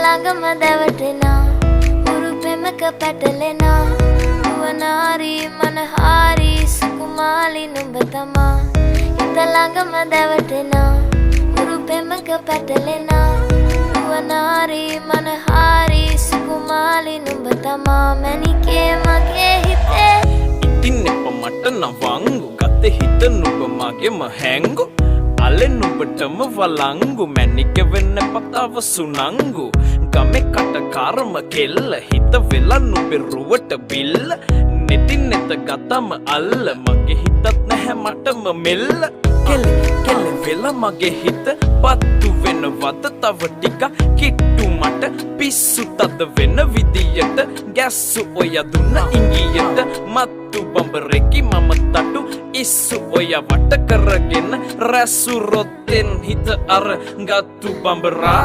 ළඟම දැවටෙනා උරු පෙමක පැටලෙනා නුවනාරි මනහාරි සුකුමාලි නුඹ තමා හිත ළඟම දැවටෙනා උරු පෙමක පැටලෙනා නුවනාරි මනහාරි සුකුමාලි නුඹ තමා මැනිකේ මගේ හිතේ ඉතින් එප මට නවංගු ගතේ හිත නුඹ මගේම හැංගු අලෙ නුඹටම වලංගු මැනික වෙන්න පතාව සුනංගු ගමේ කටකාරම කෙල්ල හිත වෙලා නුඹේ රුවට බිල්ල නෙතින් නෙත ගතම අල්ල මගේ හිතත් නැහැ මටම මෙල්ල කෙල්ල කෙල්ල වෙලා මගේ හිත පත්තු වෙනවද තව ටික කිට්ටු මට පිස්සු තද වෙන විදියට ගැස්සු ඔය දුන්න ඉංගියට මත්තු බඹරෙකි මම තටු ඉස්සු ඔය වට කරගෙන රැසු රොත්තෙන් හිත අර ගත්තු බඹරා